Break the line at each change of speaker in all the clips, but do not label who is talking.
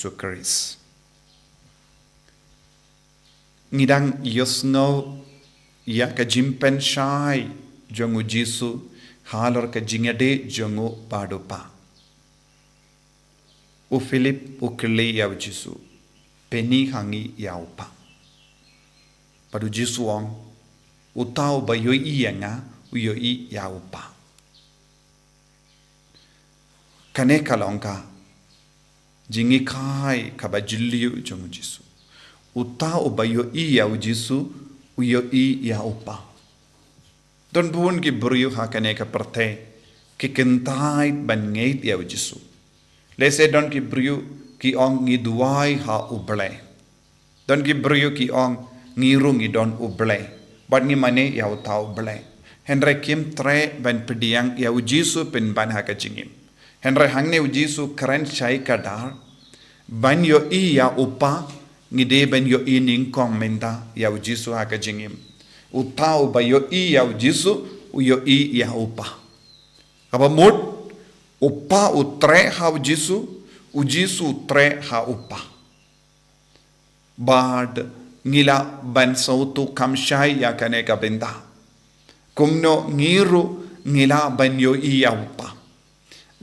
Yesus Kristus. Ngidang yosno ya ka jimpen shai jongu Jisu halor ka jingade jongu padupa. U Philip u kili yaw Jisu peni hangi yaw pa. Padu Jisu ong u tau ba yoi yanga u yoi yaw pa. Kane kalongka jingi kai ka ba jiliu jongu Jisu. Uta ubayo iya ujisu uyo iya upa. Don buon ki buriu hakane ka perte ki kentai ban ngait ya ujisu. Lese don ki buriu ki ong ngi duai ha uble. Don ki buriu ki ong ngiru ngi don uble. Bat ngi mane ya uta uble. Henry kim tre ban pediang ya ujisu pen ban haka jingim. Henry hangne ujisu keren chai kadar ban yo iya upa ngide ben yo ining kong menda ya Jisu haka jingim utau ba yo i ya Jisu u yo i ya upa kaba mut upa utre ha Jisu tre ha upa bad ngila ban sautu kamshai ya kane ka benda kumno ngiru ngila ban yo i ya upa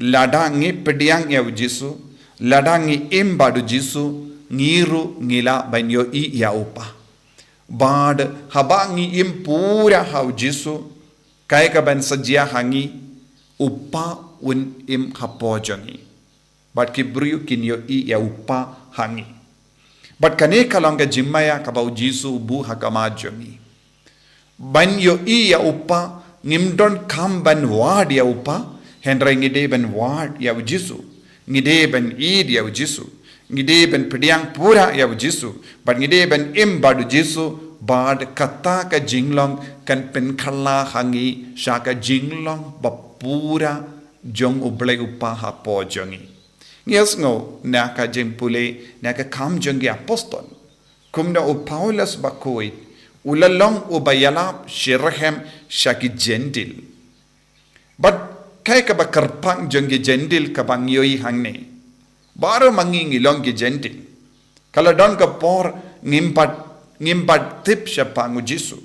lada ngi pediang ya Jisu lada ngi imbadu Jisu ngiru ngila banyo i ya upa bad habangi impura hau Jisu kai ka ban sajia hangi upa un im hapojangi bad kibriu kinyo i ya upa hangi bad kane kalonga jimmaya ka bau Jisu bu hakamajangi banyo i ya upa ngimdon kam ban wad ya upa hendra ngide ban wad ya Jisu ngide ban id ya Jisu ngide ben pediang pura ya Jisu but ngide ben imbadu Jisu bad kata ka jinglong kan pen khalla hangi shaka jinglong ba pura jong uble upa ha po jongi yes ngo na ka jimpule na ka kam jongi apostol kumna u Paulus bakoi ulalong ubayala shirhem shaki gentil but kai ka ba karpang jongi gentil ka bang yoi hangne baru mangingi longi gentil. Kalau don ke por ngimpat tip siapangu Jisu.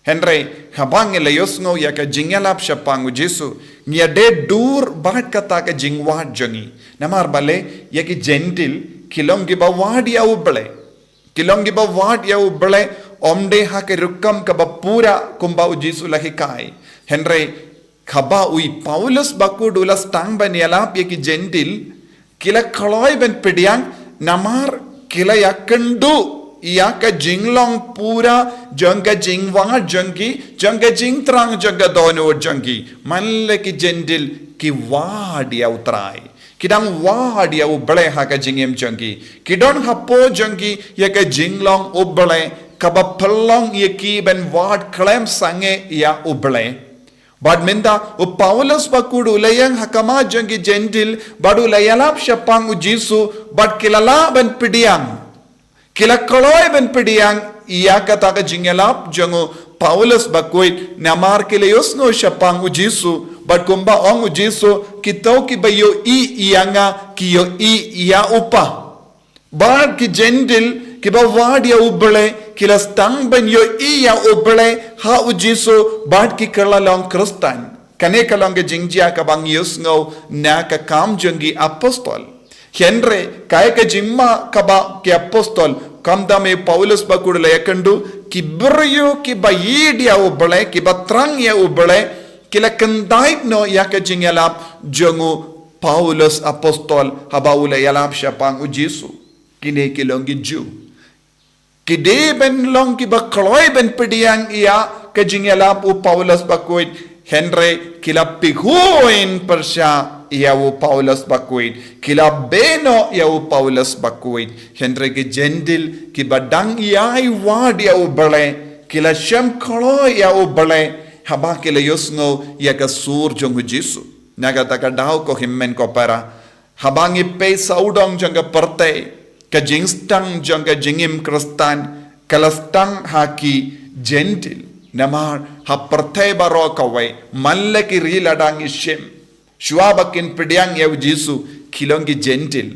Henry habangi layosngo ya ke jingalap siapangu Jisu. Ngia de dur bat kata ke jingwad jongi. Namar bale ya ki gentil kilongi bawad ya uble. Kilongi bawad ya uble omde ha ke rukam ke bapura kumbau Jisu lahikai. Henry khaba ui Paulus baku dulas tang banialap ya ki gentil kila kaloi ben pediang namar kila yakendu yaka jinglong pura jangga jingwa jangga jingtrang jangga dono jangi malle ki gentil ki wad ya utrai kidang wad ya uble haka jingem jangi kidon hapo jangi yaka jinglong uble kabapalong yaki ben wad klem sange ya uble Bad minda u Paulus bakudu layang hakama jangi gentil badu layalap syapang u Jisu bad kilala ben pediang kilakoloy ben pediang iya kata ka jingalap jangu Paulus bakuit namar kilayosno syapang u Jisu bad kumba ong u Jisu kitau ki bayo i iyanga kiyo i iya upa bad ki gentil ki bawad ya uble kila stang ben yo iya uble ha u Jisu bad ki kala long Khristan kane kalong ge jingjia ka bang yusngo na ka kam jangi apostol henry kai ka jimma ka ba ki apostol kam da me Paulus bakud le yakandu ki bryo ki bayid ya uble ki batrang ya uble kila kandait no ya ka jingalap jangu Paulus apostol habaula yalap syapang u Jisu kine kilong ge Jew kide ben long ki bakloi ben pediang ia ke jingalap u Paulus bakuit Henry kila piguin persya ia u Paulus bakuit kila beno ia u Paulus bakuit Henry ke gentil ki badang ia i wad ia u bale kila syam kloi ia u bale haba kila yusngo ia ke sur jongu Jisu naga taka dau ko himmen ko para habangi pe saudong janga perte ka jingstang jangga jingim Khristan kalastang haki gentil namar ha perthe baro kawai malle ki ri ladang ishim shwabakin pediang ya Jisu kilongi gentil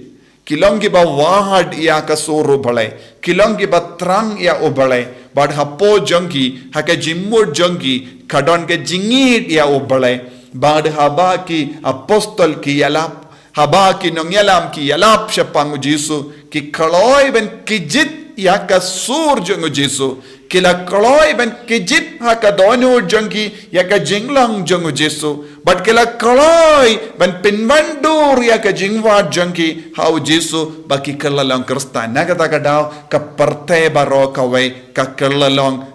kilong giba wahad ya ka suru bale, kilong giba trang ya obale, bad hapo jongi, haka jimmur jongi, kadon ke jingit ya obale, bad haba ki apostol ki yalap, haba ki nong yalam ki yalap syapang Jesu, ki kaloi ben kijit ya ka sur jong Jesu, kila kaloi ben kijit haka donu jongi ya ka jinglang jong Jesu, but kila kaloi ben pinmandur ya ka jingwat jongi hau Jesu baki kalalong Khristan nagata daw ka parte baro kawe ka kalalong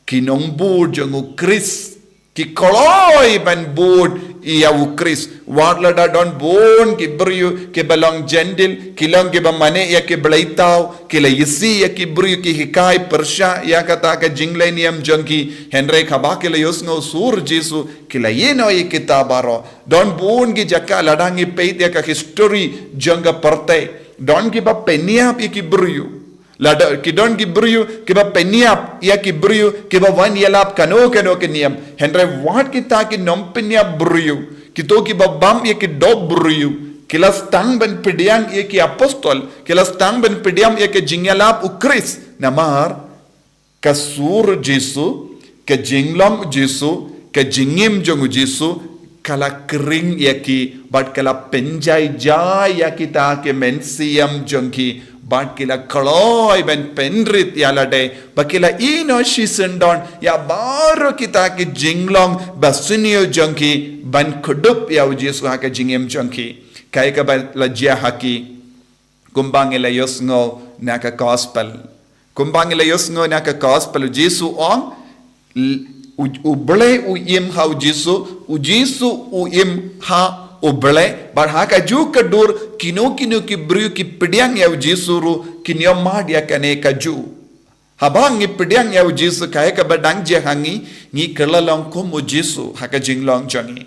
kinongbur jong Chris ki kaloi ben bud iya Chris warlada don bon ki brio ki balong Gentil kilong ki bamane ya ki blaitau kila yisi ya ki brio ki hikai persha ya kata ka jingle Niam jongi Henry khaba kila yosno sur Jesu kila yeno i kitabaro don bon ki jaka ladangi peit ya ka history jonga parte don ki ba peniap ki brio lada kidon ki brio ki ba peniap ya ki brio ki ba wan yalap kano ke Niam Henry wat kita ki nom peniap brio kito ki ba bam ya ki do brio kila stang ben pidiang ya ki apostol kila stang ben pidiam ya ki jingalap ukris namar kasur Jesu ke jinglom Jesu ke jingim jong Jesu kala kering ya ki bat kala penjai jai ya kita ke mensiam jongki bat kila kaloi ben penrit ya lade bakila ino shisendon ya baru kita ki jinglong basunio jongki ban kudup ya Jesu haka jingim jongki kai ka la jia haki kumbang ila yosngo naka gospel kumbang ila yosngo naka gospel Jesu on uble uim hau Jesu uim ha uble bar haka ju kadur kino ki bru ki pidiang ya Jesu ru kinyo mad ya kane ka ju habang ngi pidiang ya Jesu kai ka badang je hangi ngi kelalong ko mu Jesu haka jinglong jangi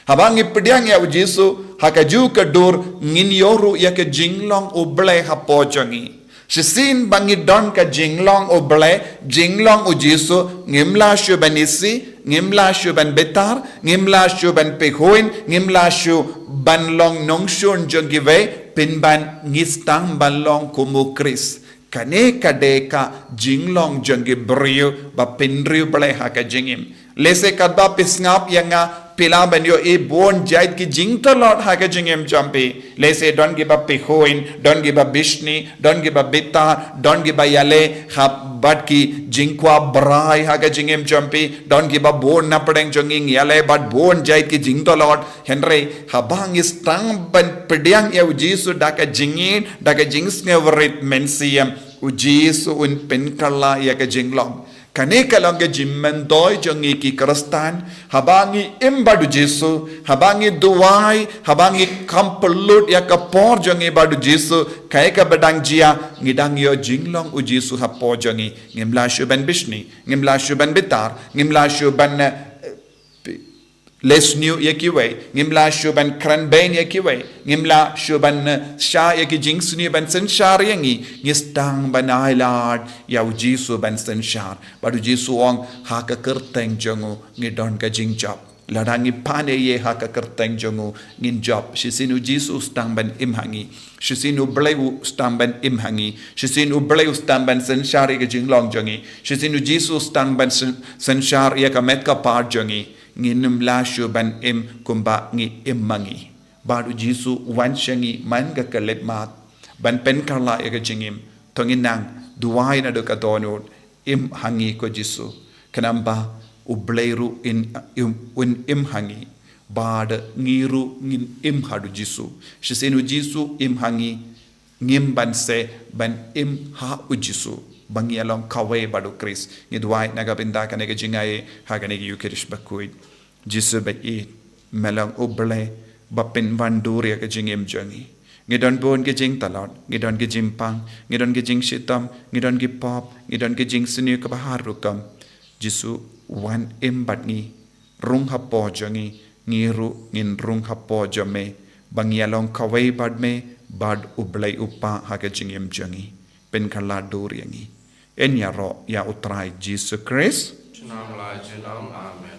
habang ngi pidiang ya Jesu haka ju kadur ngin yoru ya ka jinglong uble hapo jangi Shisin bangi don ka jinglong oble jinglong u Jesu ngimla shu banisi ngimla shu ban betar ngimla shu ban pehoin ngimla shu ban long nong shun jongive pin ban ngistang ban long kumu Chris kane kadeka jinglong jongi brio ba pinriu bale haka jingim lese kadba pisngap yanga pila banyo e bon jait ki jingtalot haka jingem jampi lese don give up pehoin don give up bishni don give up beta don give up yale hab bat ki jingkwa brai haka jingem jampi don give up bon na padeng jonging yale but bon jait ki jingtalot Henry habang is tang ban pediang ya Jesu daka jingin daka jingsngeverit mensiam u Jesu un penkala ya ka jinglong kane kalongge jimmendoi jongi ki Khristan habangi imbadu Jesu habangi duwai habangi kampelut ya kapor jongi badu Jesu kai ka badang jia ngidang yo jinglong u Jesu hapo jongi ngimla shuban bishni ngimla shuban bitar ngimla shuban les new yakiwe ngimla shuban kranbain yakiwe ngimla shuban sha yaki jingsni ban senshar yangi ngistang banailad ya Jesu ban senshar badu Jesu ong haka kerteng jongu ngidon ka jingjap ladangi pane ye haka kerteng jongu nginjap shisinu Jesu stang ban imhangi shisinu bleu stang ban imhangi shisinu bleu stang ban senshar ya jinglong jongi shisinu Jesu stang ban senshar ya ka metka par jongi nginum lashu ban kumba ngi mangi badu Jesu wan shangi man ga kalep mat ban pen karla ya jingim tonginang duwai na do katonod hangi ko Jesu kanamba ubleiru in hangi bad ngiru ngin hadu Jesu shisenu Jesu hangi ngim ban se ban ha u Jesu bangi along kawe badu Chris ngidwai nagabinda kanega jingaye haganegi yukirish bakuid Jesu bai melang uble bapin vandur ya ke jingim jangi ngidon bon ke jing talot ngidon ke jimpang ngidon ke jing shitam ngidon ke pop ngidon ke jing seni ke bahar rukam Jesu wan batni rung hapo jangi ngiru ngin rung hapo jame bangi along kawe badme bad uble upa ha ke jingim jangi pen khala dur yangi en ya ro ya utrai Jesus Christ
Amen.